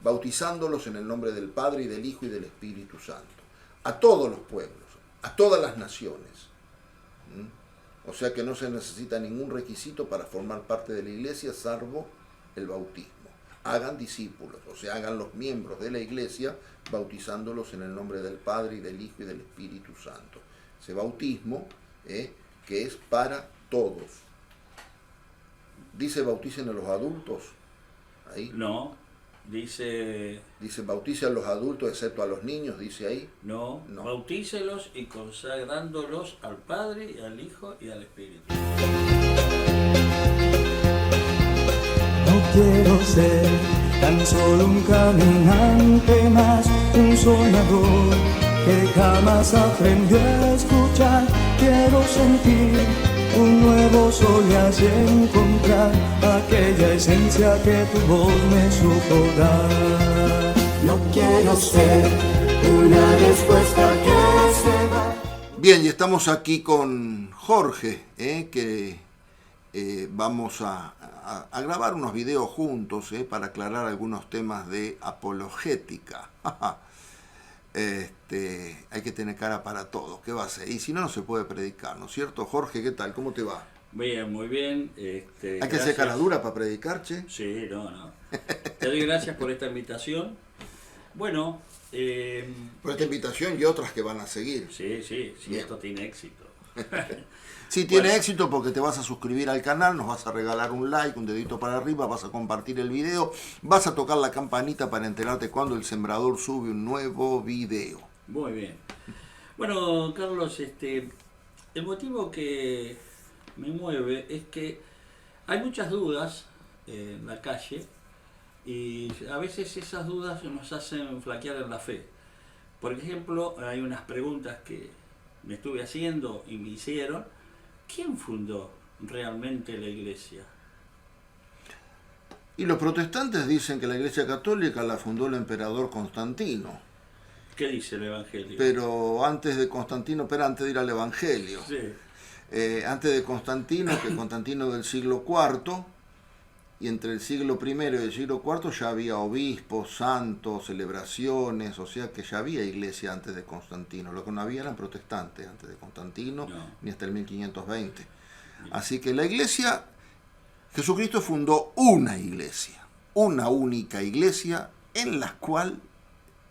bautizándolos en el nombre del Padre y del Hijo y del Espíritu Santo, a todos los pueblos, a todas las naciones. O sea que no se necesita ningún requisito para formar parte de la iglesia, salvo el bautismo. Hagan discípulos, o sea, hagan los miembros de la iglesia, bautizándolos en el nombre del Padre y del Hijo y del Espíritu Santo. Ese bautismo, que es para todos. Dice bauticen a los adultos. Ahí. No, dice bauticen a los adultos excepto a los niños, dice ahí. no, bautícelos y consagrándolos al Padre y al Hijo y al Espíritu. No quiero ser tan solo un caminante más, un soñador que jamás aprendió a escuchar. Quiero sentir un nuevo sol y así encontrar aquella esencia que tu voz me supo dar. No quiero ser una respuesta que se va. Bien, y estamos aquí con Jorge, que vamos a grabar unos videos juntos para aclarar algunos temas de apologética. Hay que tener cara para todo, ¿qué va a hacer? Y si no, no se puede predicar, ¿no es cierto? Jorge, ¿qué tal? ¿Cómo te va? Bien, muy bien. ¿Hay que hacer cara dura para predicar, che? Sí, no. Te doy gracias por esta invitación. Bueno, por esta invitación y otras que van a seguir. Sí, esto tiene éxito. Sí, tiene éxito porque te vas a suscribir al canal, nos vas a regalar un like, un dedito para arriba, vas a compartir el video, vas a tocar la campanita para enterarte cuando el Sembrador sube un nuevo video. Muy bien. Bueno, Carlos, el motivo que me mueve es que hay muchas dudas en la calle y a veces esas dudas nos hacen flaquear en la fe. Por ejemplo, hay unas preguntas que me estuve haciendo y me hicieron. ¿Quién fundó realmente la iglesia? Y los protestantes dicen que la iglesia católica la fundó el emperador Constantino. ¿Qué dice el Evangelio? Pero antes de Constantino, antes de ir al Evangelio. Sí. Antes de Constantino, que Constantino del siglo IV, y entre el siglo I y el siglo IV ya había obispos, santos, celebraciones, o sea que ya había iglesia antes de Constantino. Lo que no había eran protestantes antes de Constantino, ni hasta el 1520. Así que la iglesia, Jesucristo fundó una iglesia, una única iglesia en la cual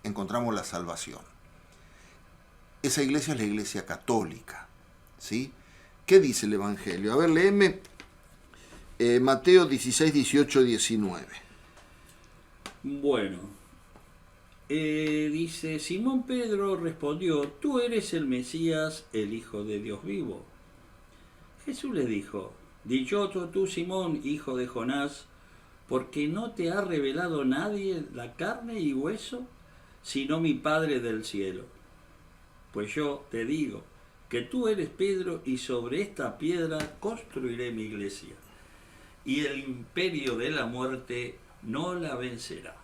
encontramos la salvación. Esa iglesia es la iglesia católica, ¿sí? ¿Qué dice el Evangelio? A ver, léeme Mateo 16, 18, 19. Bueno, dice, Simón Pedro respondió, tú eres el Mesías, el Hijo de Dios vivo. Jesús le dijo, dichoso tú, Simón, hijo de Jonás, porque no te ha revelado nadie la carne y hueso, sino mi Padre del cielo. Pues yo te digo que tú eres Pedro y sobre esta piedra construiré mi iglesia. Y el imperio de la muerte no la vencerá.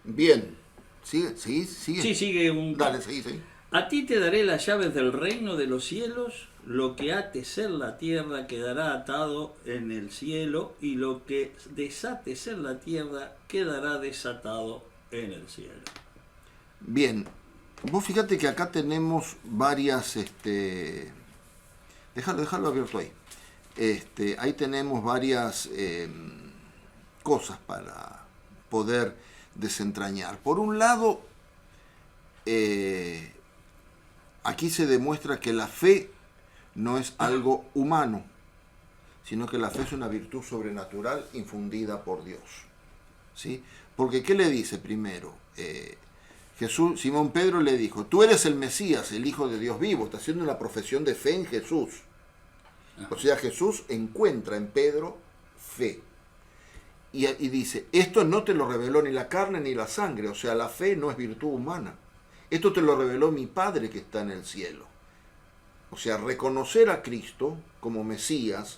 Bien. ¿Sigue? Sí, sigue un... Dale, sigue. A ti te daré las llaves del reino de los cielos, lo que ates en la tierra quedará atado en el cielo, y lo que desates en la tierra quedará desatado en el cielo. Bien. Vos fíjate que acá tenemos varias... Déjalo abierto ahí. Ahí tenemos varias cosas para poder desentrañar. Por un lado, aquí se demuestra que la fe no es algo humano, sino que la fe es una virtud sobrenatural infundida por Dios, ¿sí? Porque ¿qué le dice primero? Simón Pedro le dijo, tú eres el Mesías, el Hijo de Dios vivo. Está haciendo una profesión de fe en Jesús. O sea, Jesús encuentra en Pedro fe. Y dice, esto no te lo reveló ni la carne ni la sangre. O sea, la fe no es virtud humana. Esto te lo reveló mi Padre que está en el cielo. O sea, reconocer a Cristo como Mesías,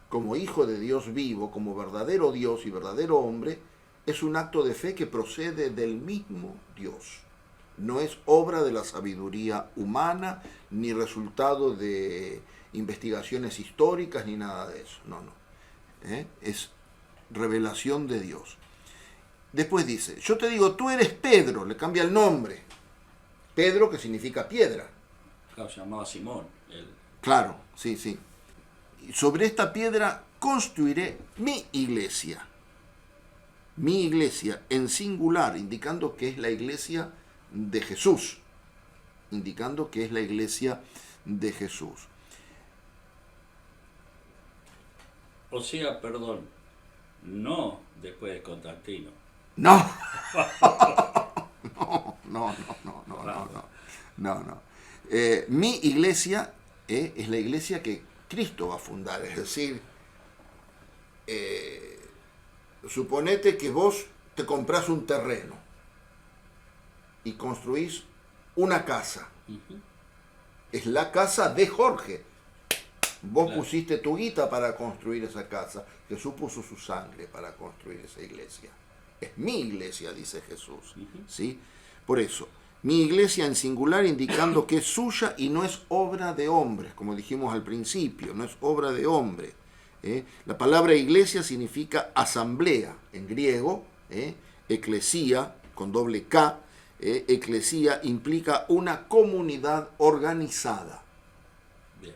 como Hijo de Dios vivo, como verdadero Dios y verdadero hombre, es un acto de fe que procede del mismo Dios. No es obra de la sabiduría humana, ni resultado de investigaciones históricas, ni nada de eso. No. Es revelación de Dios. Después dice, yo te digo, tú eres Pedro, le cambia el nombre. Pedro, que significa piedra. Claro, se llamaba Simón. Claro, sí, sí. Y sobre esta piedra construiré mi iglesia. Mi iglesia en singular, indicando que es la iglesia de Jesús. Indicando que es la iglesia de Jesús. O sea, perdón, no después de Constantino. No. No. Mi iglesia es la iglesia que Cristo va a fundar. Es decir, suponete que vos te comprás un terreno y construís una casa. Uh-huh. Es la casa de Jorge. Vos Claro. pusiste tu guita para construir esa casa. Jesús puso su sangre para construir esa iglesia. Es mi iglesia, dice Jesús. Uh-huh. ¿Sí? Por eso, mi iglesia en singular indicando que es suya y no es obra de hombres, como dijimos al principio, no es obra de hombre. La palabra iglesia significa asamblea en griego, eclesía con doble K. Eclesía implica una comunidad organizada. Bien.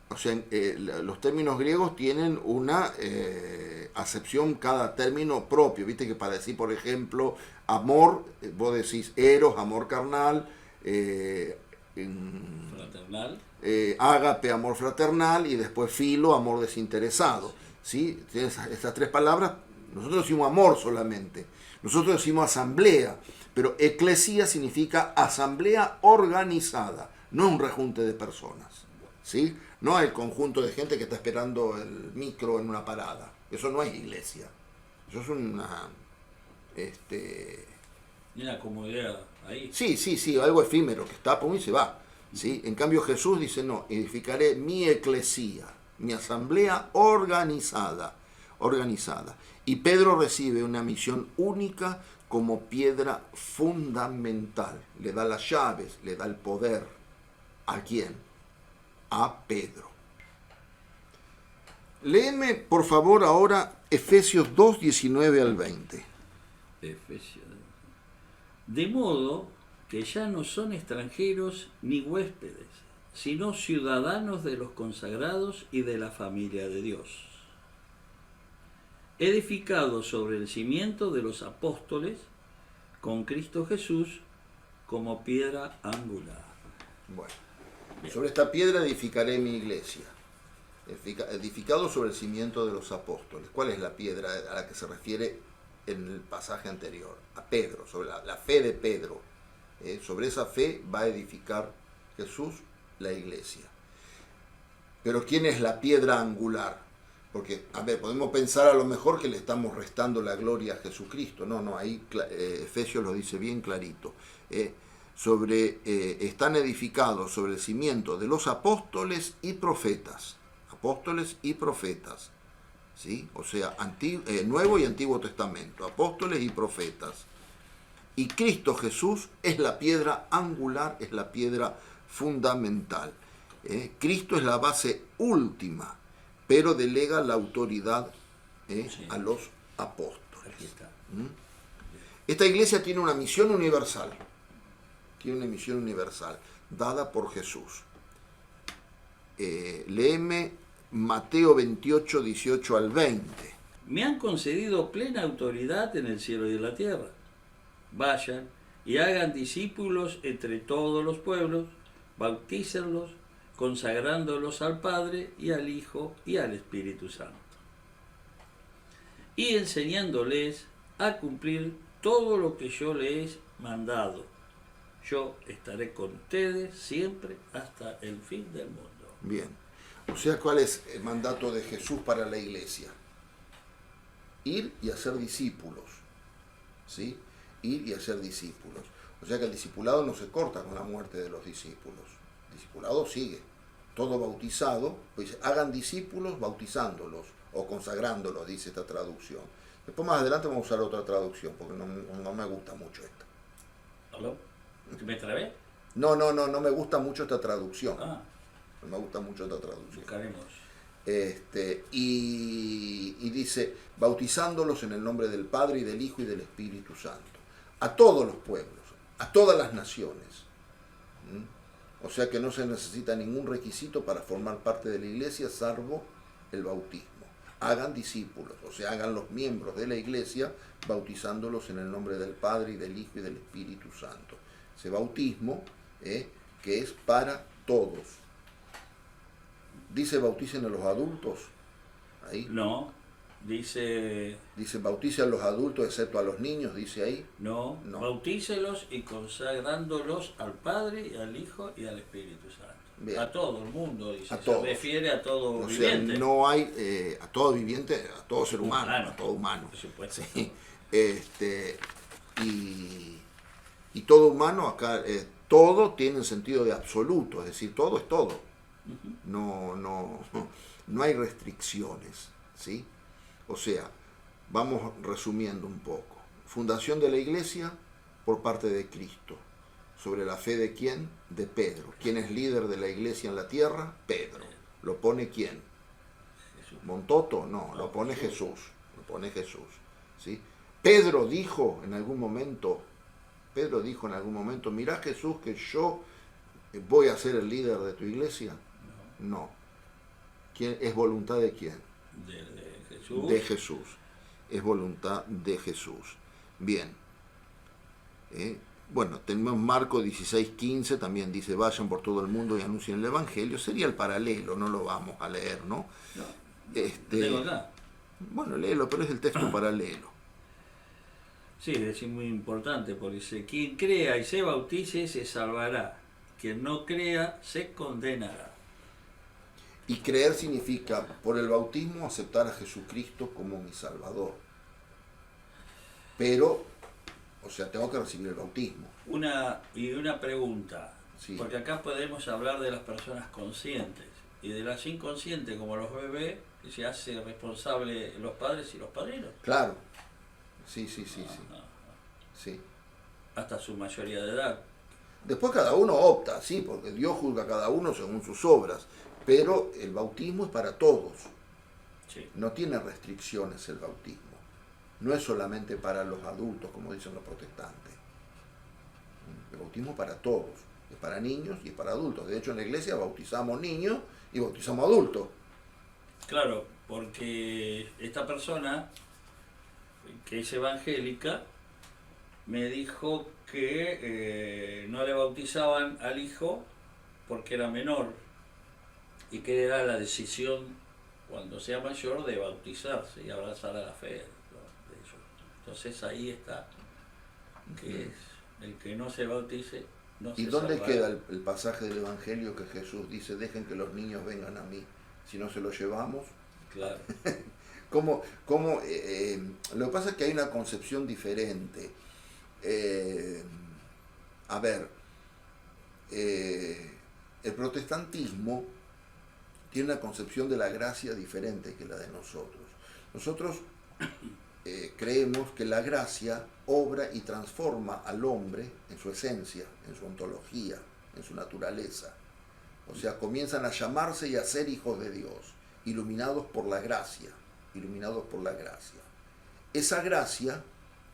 O sea, los términos griegos tienen una acepción cada término propio. Viste que para decir, por ejemplo, amor, vos decís eros, amor carnal, Fraternal. ágape, amor fraternal, y después filo, amor desinteresado. ¿Sí? Tienes estas tres palabras. Nosotros decimos amor solamente. Nosotros decimos asamblea, pero eclesía significa asamblea organizada, no un rejunte de personas. ¿Sí? No el conjunto de gente que está esperando el micro en una parada. Eso no es iglesia. Eso es una... Y una comunidad ahí. Sí, algo efímero que está, pum, y se va. ¿Sí? En cambio Jesús dice, no, edificaré mi eclesía, mi asamblea organizada. Y Pedro recibe una misión única como piedra fundamental. Le da las llaves, le da el poder. ¿A quién? A Pedro. Léeme, por favor, ahora Efesios 2, 19 al 20. Efesios. De modo que ya no son extranjeros ni huéspedes, sino ciudadanos de los consagrados y de la familia de Dios, edificados sobre el cimiento de los apóstoles, con Cristo Jesús como piedra angular. Bueno, sobre esta piedra edificaré mi iglesia. Edificado sobre el cimiento de los apóstoles. ¿Cuál es la piedra a la que se refiere en el pasaje anterior? A Pedro, sobre la fe de Pedro. Sobre esa fe va a edificar Jesús la iglesia. Pero ¿quién es la piedra angular? Porque, a ver, podemos pensar a lo mejor que le estamos restando la gloria a Jesucristo. No, ahí Efesios lo dice bien clarito. Están edificados sobre el cimiento de los apóstoles y profetas. Apóstoles y profetas. ¿Sí? O sea, Nuevo y Antiguo Testamento. Apóstoles y profetas. Y Cristo Jesús es la piedra angular, es la piedra fundamental. Cristo es la base última, pero delega la autoridad a los apóstoles. Aquí está. Esta iglesia tiene una misión universal. Tiene una misión universal, dada por Jesús. Léeme Mateo 28, 18 al 20. Me han concedido plena autoridad en el cielo y en la tierra. Vayan y hagan discípulos entre todos los pueblos, bautícenlos, consagrándolos al Padre y al Hijo y al Espíritu Santo, y enseñándoles a cumplir todo lo que yo les he mandado. Yo estaré con ustedes siempre hasta el fin del mundo. Bien. O sea, ¿cuál es el mandato de Jesús para la iglesia? Ir y hacer discípulos. ¿Sí? Ir y hacer discípulos. O sea que el discipulado no se corta con la muerte de los discípulos. El discipulado sigue. Todo bautizado, pues hagan discípulos bautizándolos o consagrándolos, dice esta traducción. Después más adelante vamos a usar otra traducción, porque no me gusta mucho esta. ¿Aló? ¿Me trabé? No me gusta mucho esta traducción. Ah, No me gusta mucho esta traducción. buscaremos. Y dice, bautizándolos en el nombre del Padre y del Hijo y del Espíritu Santo, a todos los pueblos, a todas las naciones. O sea que no se necesita ningún requisito para formar parte de la iglesia, salvo el bautismo. Hagan discípulos, o sea, hagan los miembros de la iglesia, bautizándolos en el nombre del Padre y del Hijo y del Espíritu Santo. Ese bautismo, que es para todos. Dice, bauticen a los adultos. Ahí. No, dice... Dice, bauticen a los adultos excepto a los niños, dice ahí. No, bautícelos y consagrándolos al Padre y al Hijo y al Espíritu Santo. Bien. A todo el mundo, dice. A Se todos. refiere a todo O sea, viviente. no hay a todo viviente, a todo ser humano, Humano. a todo humano. Por supuesto. Sí. Y todo humano, acá, todo tiene un sentido de absoluto, es decir, todo es todo. No hay restricciones, ¿sí? O sea, vamos resumiendo un poco. Fundación de la iglesia por parte de Cristo. ¿Sobre la fe de quién? De Pedro. ¿Quién es líder de la iglesia en la tierra? Pedro. ¿Lo pone quién? Jesús. ¿Montoto? No, lo pone Jesús. Lo pone Jesús, ¿sí? Pedro dijo en algún momento, mirá Jesús que yo voy a ser el líder de tu iglesia. No. ¿Quién es voluntad de quién? De Jesús. De Jesús. Es voluntad de Jesús. Bien. Bueno, tenemos Marcos 16:15, también dice, vayan por todo el mundo y anuncien el Evangelio. Sería el paralelo, no lo vamos a leer, ¿no? Tengo acá. Bueno, léelo, pero es el texto paralelo. Sí, es muy importante, porque dice, quien crea y se bautice se salvará. Quien no crea se condenará. Y creer significa, por el bautismo, aceptar a Jesucristo como mi Salvador. Pero, o sea, tengo que recibir el bautismo. Una pregunta, Sí. porque acá podemos hablar de las personas conscientes y de las inconscientes, como los bebés, que se hace responsable los padres y los padrinos. Claro. Sí. Ah, Sí. hasta su mayoría de edad. Después cada uno opta, sí, porque Dios juzga a cada uno según sus obras. Pero el bautismo es para todos. Sí. No tiene restricciones el bautismo. No es solamente para los adultos, como dicen los protestantes. El bautismo es para todos. Es para niños y es para adultos. De hecho, en la iglesia bautizamos niños y bautizamos adultos. Claro, porque esta persona, que es evangélica, me dijo que no le bautizaban al hijo porque era menor y que era la decisión, cuando sea mayor, de bautizarse y abrazar a la fe de ellos. Entonces ahí está, que es el que no se bautice, no se ¿Y dónde salvará. queda el pasaje del Evangelio que Jesús dice, dejen que los niños vengan a mí, si no se los llevamos? Claro. Lo que pasa es que hay una concepción diferente. El protestantismo tiene una concepción de la gracia diferente que la de nosotros. Nosotros creemos que la gracia obra y transforma al hombre en su esencia, en su ontología, en su naturaleza. O sea, comienzan a llamarse y a ser hijos de Dios, iluminados por la gracia, iluminados por la gracia. Esa gracia,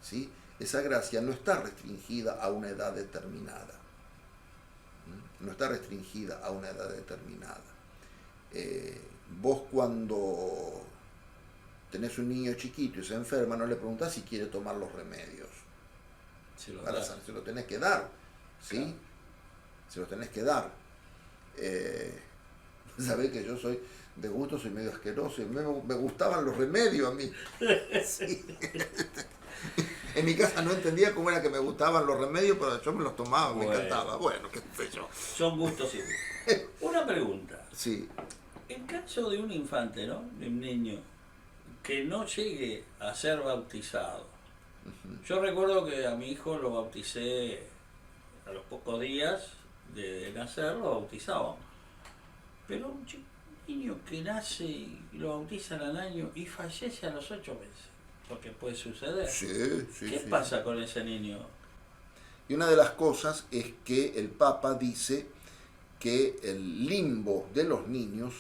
¿sí? Esa gracia no está restringida a una edad determinada. No está restringida a una edad determinada. Vos cuando tenés un niño chiquito y se enferma, no le preguntás si quiere tomar los remedios. Se lo tenés que dar, ¿sí? Claro. Se los tenés que dar. Sabés que yo soy de gusto, soy medio asqueroso, y me gustaban los remedios a mí. Sí. En mi casa no entendía cómo era que me gustaban los remedios, pero yo me los tomaba, me encantaba. Bueno, qué sé yo. Son gustos y gustos. Una pregunta. Sí. En caso de un infante, ¿no? De un niño que no llegue a ser bautizado. Yo recuerdo que a mi hijo lo bauticé a los pocos días de nacer, lo bautizaban. Pero un niño que nace y lo bautizan al año y fallece a los 8 meses, porque puede suceder. Sí. ¿Qué pasa con ese niño? Y una de las cosas es que el Papa dice que el limbo de los niños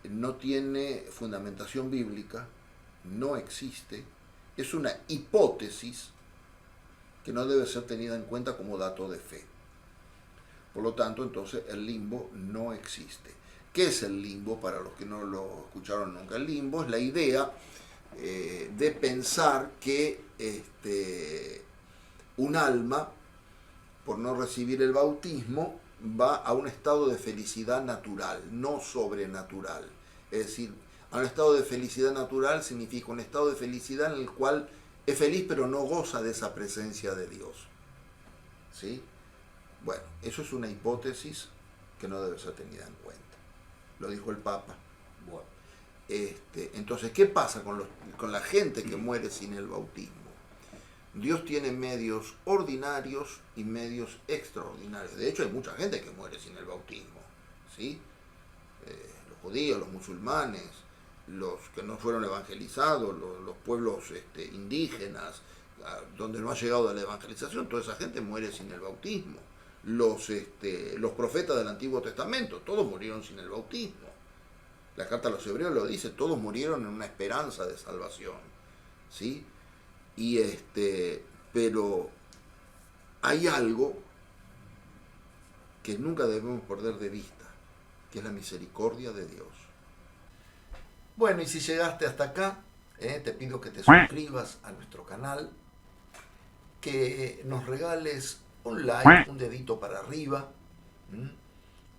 no tiene fundamentación bíblica, no existe, es una hipótesis que no debe ser tenida en cuenta como dato de fe. Por lo tanto, entonces el limbo no existe. ¿Qué es el limbo? Para los que no lo escucharon nunca, el limbo es la idea de pensar que un alma, por no recibir el bautismo, va a un estado de felicidad natural, no sobrenatural. Es decir, a un estado de felicidad natural significa un estado de felicidad en el cual es feliz pero no goza de esa presencia de Dios. ¿Sí? Bueno, eso es una hipótesis que no debe ser tenida en cuenta. Lo dijo el Papa. Bueno, entonces, ¿qué pasa con la gente que muere sin el bautismo? Dios tiene medios ordinarios y medios extraordinarios. De hecho, hay mucha gente que muere sin el bautismo, ¿sí? Los judíos, los musulmanes, los que no fueron evangelizados, los pueblos indígenas, donde no ha llegado la evangelización, toda esa gente muere sin el bautismo. Los profetas del Antiguo Testamento, todos murieron sin el bautismo. La carta a los hebreos lo dice, todos murieron en una esperanza de salvación, ¿sí? Pero hay algo que nunca debemos perder de vista, que es la misericordia de Dios. Bueno, y si llegaste hasta acá, te pido que te suscribas a nuestro canal, que nos regales un like, un dedito para arriba.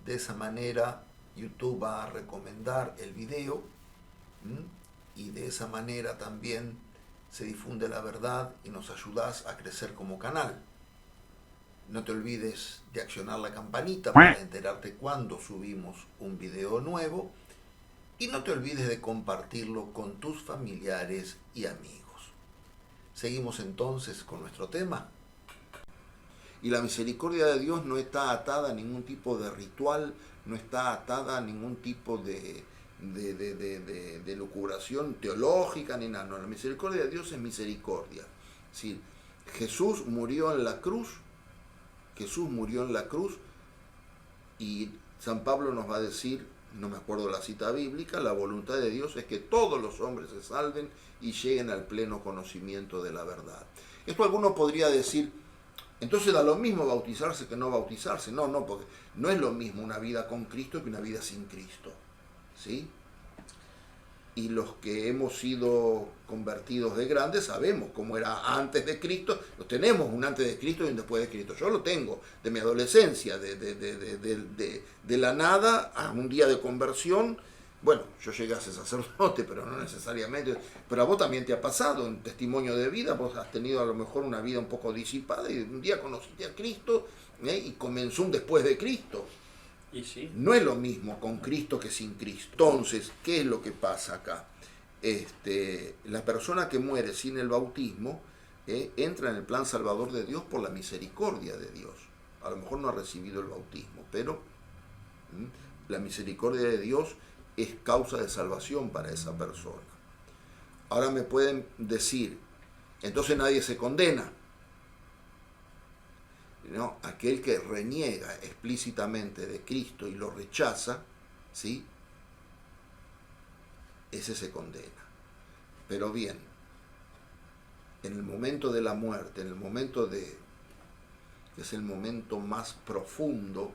De esa manera YouTube va a recomendar el video y de esa manera también se difunde la verdad y nos ayudas a crecer como canal. No te olvides de accionar la campanita para enterarte cuando subimos un video nuevo y no te olvides de compartirlo con tus familiares y amigos. Seguimos entonces con nuestro tema. Y la misericordia de Dios no está atada a ningún tipo de ritual, no está atada a ningún tipo de lucubración teológica ni nada. No, la misericordia de Dios es misericordia. ¿Sí? Jesús murió en la cruz y San Pablo nos va a decir, no me acuerdo la cita bíblica, la voluntad de Dios es que todos los hombres se salven y lleguen al pleno conocimiento de la verdad. Esto alguno podría decir, entonces da lo mismo bautizarse que no bautizarse. No, porque no es lo mismo una vida con Cristo que una vida sin Cristo. ¿Sí? Y los que hemos sido convertidos de grandes sabemos cómo era antes de Cristo. Tenemos un antes de Cristo y un después de Cristo. Yo lo tengo de mi adolescencia, de la nada a un día de conversión. Bueno, yo llegué a ser sacerdote, pero no necesariamente. Pero a vos también te ha pasado, en testimonio de vida, vos has tenido a lo mejor una vida un poco disipada y un día conociste a Cristo y comenzó un después de Cristo. ¿Y sí? No es lo mismo con Cristo que sin Cristo. Entonces, ¿qué es lo que pasa acá? La persona que muere sin el bautismo entra en el plan salvador de Dios por la misericordia de Dios. A lo mejor no ha recibido el bautismo, pero la misericordia de Dios es causa de salvación para esa persona. Ahora me pueden decir, entonces nadie se condena. No, aquel que reniega explícitamente de Cristo y lo rechaza, ¿sí? Ese se condena. Pero bien, en el momento de la muerte, en el momento que es el momento más profundo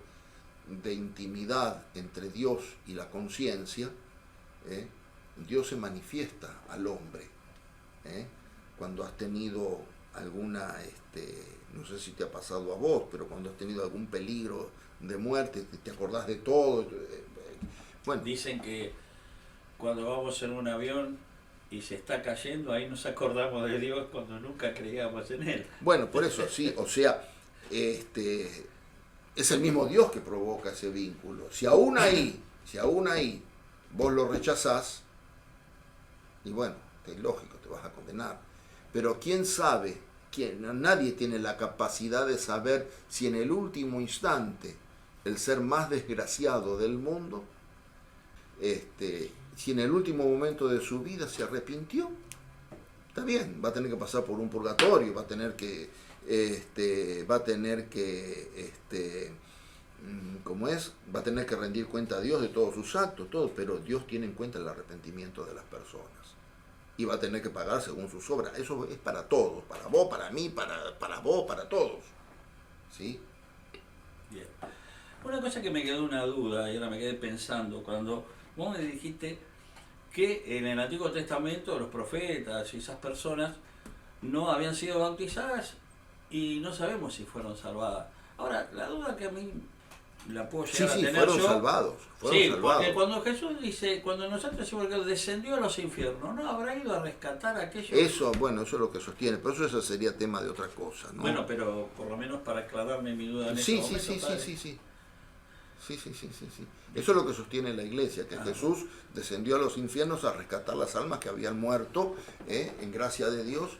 de intimidad entre Dios y la conciencia, Dios se manifiesta al hombre. Cuando has tenido alguna, no sé si te ha pasado a vos, pero cuando has tenido algún peligro de muerte, te acordás de todo. Bueno, dicen que cuando vamos en un avión y se está cayendo, ahí nos acordamos de Dios cuando nunca creíamos en Él. Bueno, por eso sí, o sea, es el mismo Dios que provoca ese vínculo. Si aún ahí vos lo rechazás, y bueno, es lógico, te vas a condenar. Pero quién sabe, nadie tiene la capacidad de saber si en el último instante el ser más desgraciado del mundo, si en el último momento de su vida se arrepintió, está bien, va a tener que pasar por un purgatorio, va a tener que como es, va a tener que rendir cuenta a Dios de todos sus actos, todo, pero Dios tiene en cuenta el arrepentimiento de las personas. Y va a tener que pagar según sus obras. Eso es para todos, para vos, para mí, para vos, para todos. ¿Sí? Bien. Una cosa que me quedó una duda y ahora me quedé pensando, cuando vos me dijiste que en el Antiguo Testamento los profetas y esas personas no habían sido bautizadas y no sabemos si fueron salvadas. Ahora, la duda que a mí la puedo llegar a tener fueron yo... salvados. Sí, porque cuando Jesús dice, cuando nosotros decimos que descendió a los infiernos, ¿no habrá ido a rescatar a aquellos? Eso es lo que sostiene, pero eso sería tema de otra cosa, ¿no? Bueno, pero por lo menos para aclararme mi duda en sí, ese sí, momento, sí. Eso es lo que sostiene la Iglesia, que Jesús descendió a los infiernos a rescatar las almas que habían muerto en gracia de Dios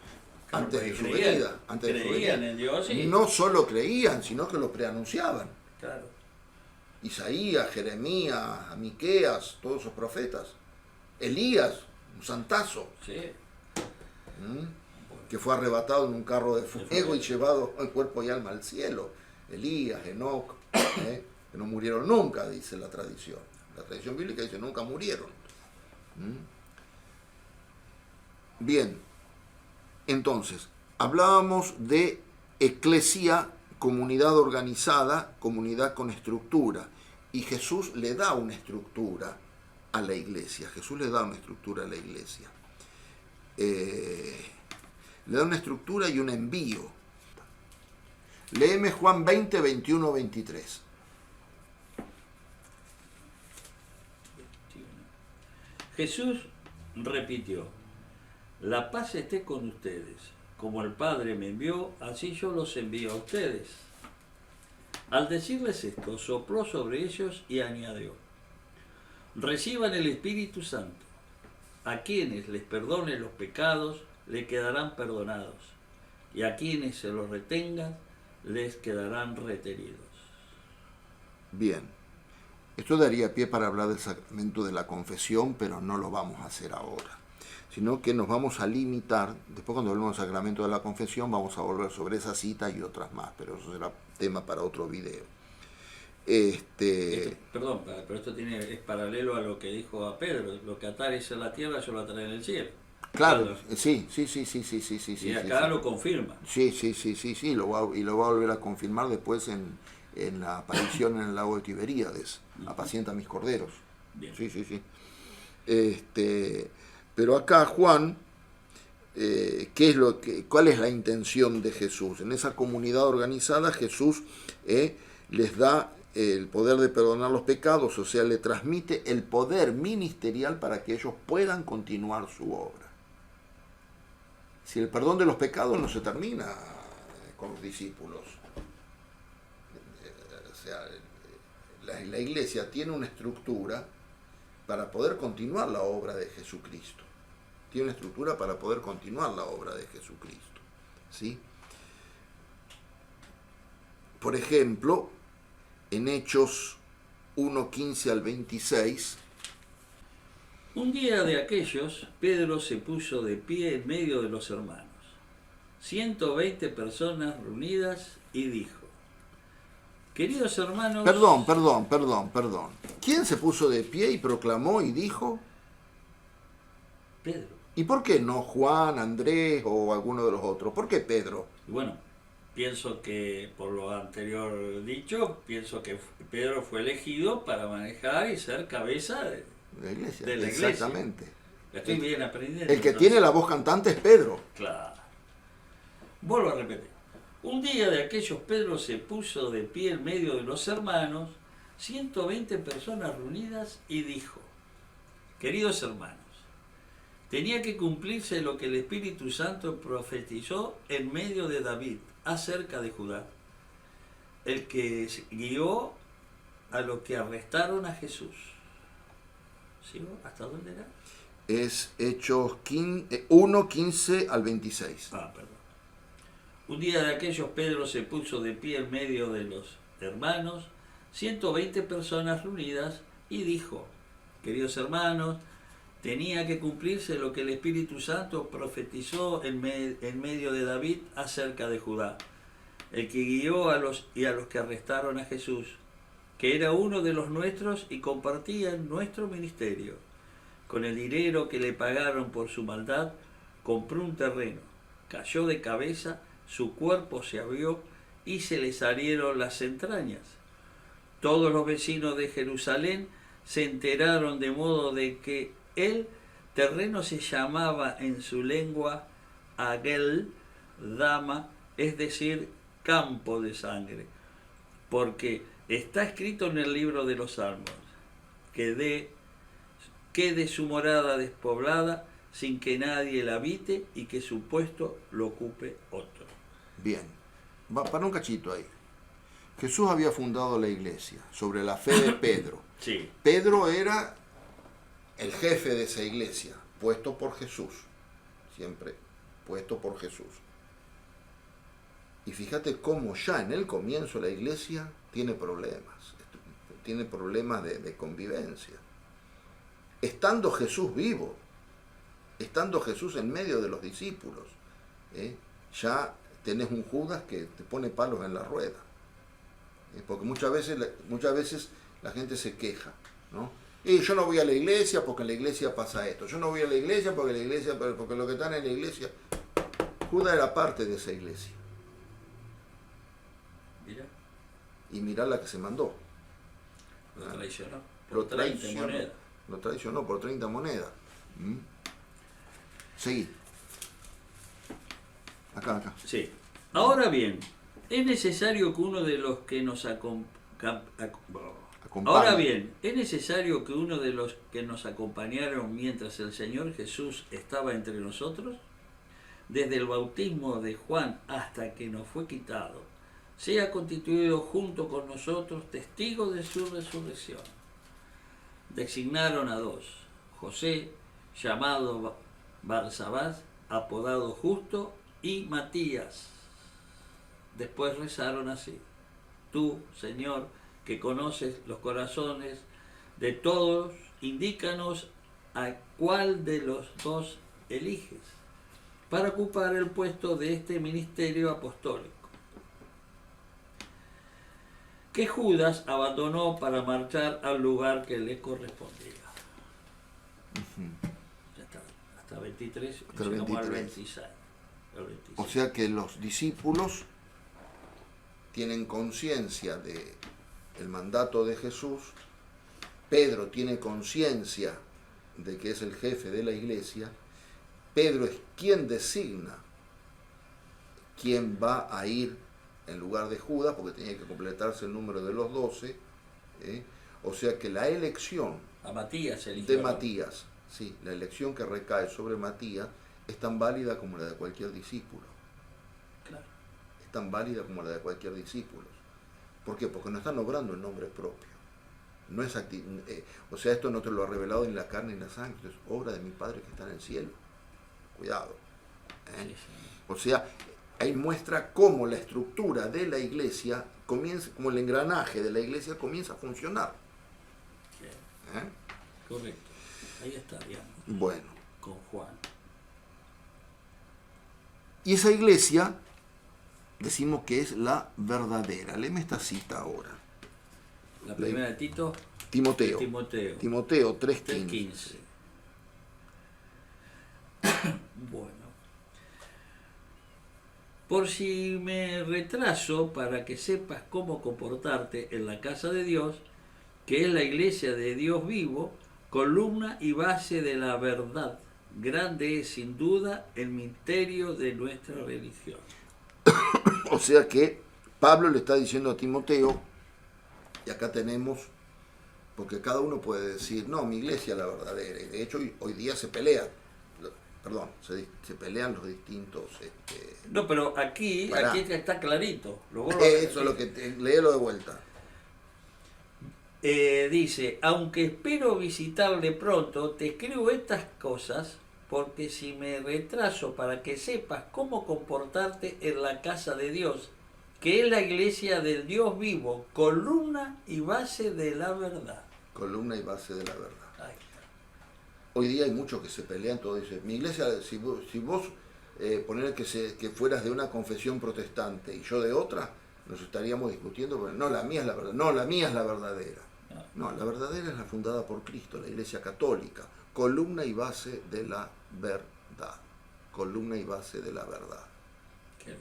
antes de su venida. Creían en Dios y... No solo creían, sino que lo preanunciaban. Claro. Isaías, Jeremías, Miqueas, todos esos profetas. Elías, un santazo. Sí. Que fue arrebatado en un carro de fuego y llevado en cuerpo y alma al cielo. Elías, Enoc, que no murieron nunca, dice la tradición. La tradición bíblica dice nunca murieron. Bien, entonces, hablábamos de eclesia, comunidad organizada, comunidad con estructura. Y Jesús le da una estructura a la iglesia. Jesús le da una estructura a la iglesia. Le da una estructura y un envío. Léeme Juan 20, 21, 23. Jesús repitió: la paz esté con ustedes. Como el Padre me envió, así yo los envío a ustedes. Al decirles esto, sopló sobre ellos y añadió: reciban el Espíritu Santo. A quienes les perdone los pecados, le quedarán perdonados, y a quienes se los retengan, les quedarán retenidos. Bien, esto daría pie para hablar del sacramento de la confesión, pero no lo vamos a hacer ahora, sino que nos vamos a limitar, después cuando hablemos del sacramento de la confesión, vamos a volver sobre esa cita y otras más, pero eso será tema para otro video. Perdón, pero esto es paralelo a lo que dijo a Pedro: lo que atares en la tierra, yo lo ataré en el cielo. Claro, sí. Y acá lo confirma. Sí, lo va a volver a confirmar después en la aparición en el lago de Tiberíades. Apacienta mis corderos. Bien. Sí. Pero acá Juan, ¿cuál es la intención de Jesús? En esa comunidad organizada Jesús les da el poder de perdonar los pecados, o sea, le transmite el poder ministerial para que ellos puedan continuar su obra. Si el perdón de los pecados no se termina con los discípulos, o sea, la iglesia tiene una estructura para poder continuar la obra de Jesucristo. Tiene una estructura para poder continuar la obra de Jesucristo. ¿Sí? Por ejemplo, en Hechos 1:15 al 26. Un día de aquellos, Pedro se puso de pie en medio de los hermanos, 120 personas reunidas, y dijo: queridos hermanos... Perdón. ¿Quién se puso de pie y proclamó y dijo? Pedro. ¿Y por qué no Juan, Andrés o alguno de los otros? ¿Por qué Pedro? Bueno, pienso que, por lo anterior dicho, pienso que Pedro fue elegido para manejar y ser cabeza de la iglesia. De la Exactamente. Iglesia. Estoy bien aprendiendo. El que tiene la voz cantante es Pedro. Claro. Vuelvo a repetir. Un día de aquellos, Pedro se puso de pie en medio de los hermanos, 120 personas reunidas, y dijo: queridos hermanos, tenía que cumplirse lo que el Espíritu Santo profetizó en medio de David acerca de Judá, el que guió a los que arrestaron a Jesús. ¿Sigo? ¿Hasta dónde era? Es Hechos 1:15 al 26. Perdón. Un día de aquellos, Pedro se puso de pie en medio de los hermanos, 120 personas reunidas, y dijo: queridos hermanos, tenía que cumplirse lo que el Espíritu Santo profetizó en medio de David acerca de Judá, el que guió a los que arrestaron a Jesús, que era uno de los nuestros y compartía nuestro ministerio. Con el dinero que le pagaron por su maldad, compró un terreno, cayó de cabeza, su cuerpo se abrió y se le salieron las entrañas. Todos los vecinos de Jerusalén se enteraron, de modo de que el terreno se llamaba en su lengua Agel Dama, es decir, campo de sangre, porque está escrito en el libro de los Salmos, quede su morada despoblada sin que nadie la habite y que su puesto lo ocupe otro. Bien, para un cachito ahí. Jesús había fundado la iglesia sobre la fe de Pedro. Sí. Pedro era el jefe de esa iglesia, puesto por Jesús, siempre puesto por Jesús. Y fíjate cómo ya en el comienzo la iglesia tiene problemas de convivencia. Estando Jesús vivo, estando Jesús en medio de los discípulos, ya tenés un Judas que te pone palos en la rueda. Porque muchas veces la gente se queja, ¿no? Y yo no voy a la iglesia porque en la iglesia pasa esto. Yo no voy a la iglesia porque lo que están en la iglesia. Judas era parte de esa iglesia. Mira. Y mirá la que se mandó. Lo traicionó. Lo traicionó por 30 monedas. Seguí. Acá. Sí. Ahora bien, es necesario que uno de los que nos acompañaron mientras el Señor Jesús estaba entre nosotros, desde el bautismo de Juan hasta que nos fue quitado, sea constituido junto con nosotros testigo de su resurrección. Designaron a dos: José, llamado Barsabás, apodado Justo, y Matías. Después rezaron así: Tú, Señor, que conoces los corazones de todos, indícanos a cuál de los dos eliges para ocupar el puesto de este ministerio apostólico, que Judas abandonó para marchar al lugar que le correspondía. Ya está, hasta 23, Hasta y llegamos al 23. 26. O sea que los discípulos tienen conciencia del mandato de Jesús. Pedro tiene conciencia de que es el jefe de la iglesia. Pedro es quien designa quién va a ir en lugar de Judas, porque tenía que completarse el número de los 12. O sea que la elección A Matías eligió. de Matías, sí, la elección que recae sobre Matías es tan válida como la de cualquier discípulo. Claro. Es tan válida como la de cualquier discípulo. ¿Por qué? Porque no están obrando en nombre propio. No es o sea, esto no te lo ha revelado ni la carne ni la sangre, es obra de mi Padre que está en el cielo. Cuidado. Sí, sí. O sea, ahí muestra cómo la estructura de la iglesia comienza, como el engranaje de la iglesia comienza a funcionar. Bien. Correcto. Ahí estaríamos. Bueno. Con Juan. Y esa iglesia, decimos que es la verdadera. Léeme esta cita ahora. La primera de Tito. Timoteo. Timoteo 3:15. Bueno. Por si me retraso, para que sepas cómo comportarte en la casa de Dios, que es la iglesia de Dios vivo, columna y base de la verdad. Grande es sin duda el misterio de nuestra religión. O sea que Pablo le está diciendo a Timoteo, y acá tenemos, porque cada uno puede decir, no, mi iglesia es la verdadera, y de hecho hoy día se pelea, se pelean los distintos... No, pero aquí está clarito. Eso es lo que... léelo de vuelta. Dice, aunque espero visitarle pronto, te escribo estas cosas porque si me retraso para que sepas cómo comportarte en la casa de Dios, que es la iglesia del Dios vivo, columna y base de la verdad. Columna y base de la verdad. Ahí está. Hoy día hay muchos que se pelean, todos dicen, mi iglesia, si vos poner que fueras de una confesión protestante y yo de otra, nos estaríamos discutiendo, pero no, la mía es la verdad, no, la mía es la verdadera. No, la verdadera es la fundada por Cristo, la Iglesia Católica, columna y base de la verdad. Columna y base de la verdad. Qué bien.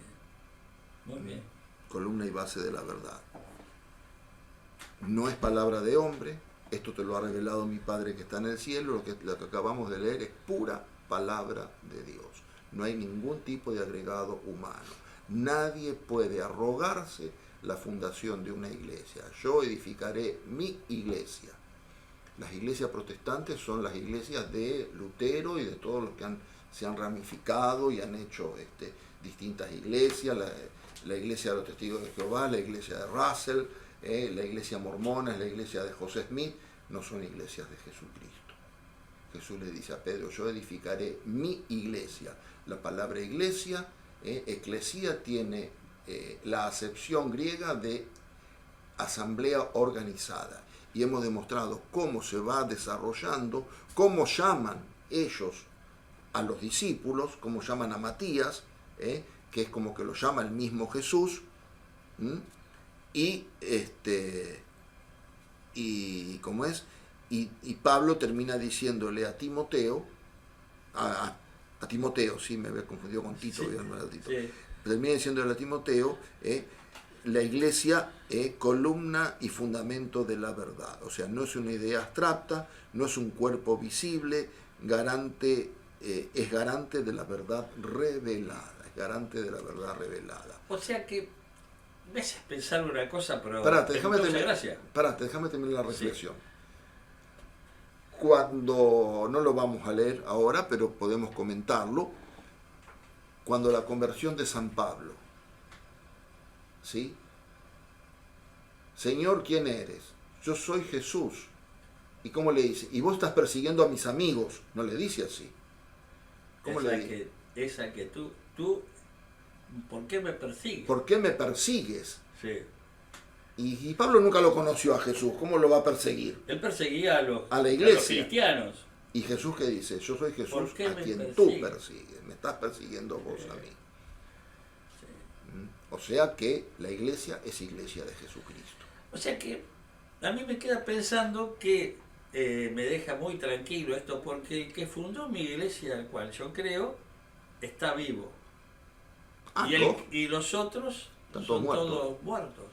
Muy bien. Columna y base de la verdad. No es palabra de hombre, esto te lo ha revelado mi Padre que está en el cielo, lo que acabamos de leer es pura palabra de Dios. No hay ningún tipo de agregado humano. Nadie puede arrogarse la fundación de una iglesia. Yo edificaré mi iglesia. Las iglesias protestantes son las iglesias de Lutero y de todos los que se han ramificado y han hecho distintas iglesias, la iglesia de los testigos de Jehová, la iglesia de Russell, la iglesia mormona, la iglesia de José Smith, no son iglesias de Jesucristo. Jesús le dice a Pedro, yo edificaré mi iglesia. La palabra iglesia, eclesía, tiene la acepción griega de asamblea organizada. Y hemos demostrado cómo se va desarrollando, cómo llaman ellos a los discípulos, cómo llaman a Matías, que es como que lo llama el mismo Jesús, y cómo es, y Pablo termina diciéndole a Timoteo, a Timoteo, sí, me había confundido con Tito, sí, sí. Termina diciéndole a Timoteo, la iglesia es columna y fundamento de la verdad. O sea, no es una idea abstracta, no es un cuerpo visible, es garante de la verdad revelada. Es garante de la verdad revelada. O sea que me haces pensar una cosa, pero déjame terminar la reflexión. Sí. Cuando, no lo vamos a leer ahora, pero podemos comentarlo, cuando la conversión de San Pablo, ¿sí? Señor, ¿quién eres? Yo soy Jesús. ¿Y cómo le dice? Y vos estás persiguiendo a mis amigos. No le dice así. ¿Cómo le dice? Esa que tú, ¿por qué me persigues? ¿Por qué me persigues? Sí. Y Pablo nunca lo conoció a Jesús. ¿Cómo lo va a perseguir? Él perseguía a la iglesia, a los cristianos. ¿Y Jesús qué dice? Yo soy Jesús a quien tú persigues. Me estás persiguiendo vos a mí. Sí. O sea que la iglesia es iglesia de Jesucristo. O sea que a mí me queda pensando que me deja muy tranquilo esto, porque el que fundó mi iglesia, al cual yo creo, está vivo. Y los otros son todos muertos.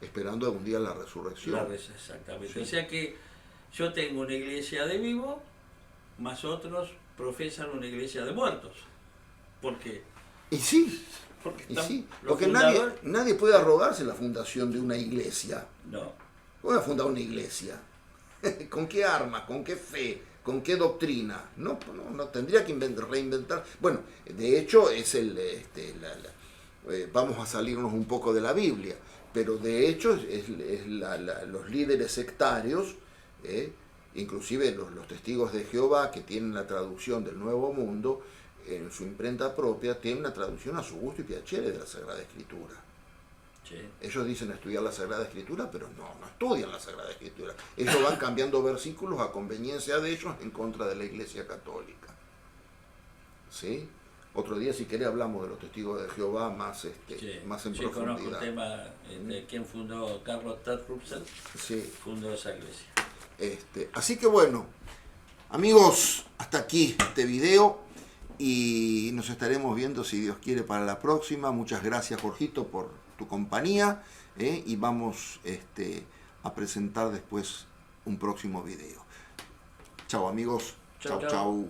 Esperando algún día la resurrección. Exactamente. Sí. O sea que yo tengo una iglesia de vivos, más otros profesan una iglesia de muertos. ¿Por qué? Y sí. Porque nadie puede arrogarse la fundación de una iglesia. No. Voy a fundar una iglesia. ¿Con qué armas? ¿Con qué fe? ¿Con qué doctrina? No tendría que reinventar. Bueno, de hecho es vamos a salirnos un poco de la Biblia, pero de hecho los líderes sectarios, inclusive los testigos de Jehová, que tienen la traducción del Nuevo Mundo, en su imprenta propia, tienen una traducción a su gusto y piacere de la Sagrada Escritura. Sí. Ellos dicen estudiar la Sagrada Escritura, pero no estudian la Sagrada Escritura. Ellos van cambiando versículos a conveniencia de ellos en contra de la Iglesia Católica. ¿Sí? Otro día, si querés, hablamos de los testigos de Jehová más en profundidad. Conozco el tema de quién fundó Carlos Ted Russell. Sí. Fundó esa iglesia. Así que bueno, amigos, hasta aquí este video y nos estaremos viendo, si Dios quiere, para la próxima. Muchas gracias, Jorgito, por tu compañía, y vamos a presentar después un próximo video. Chao, amigos. Chau.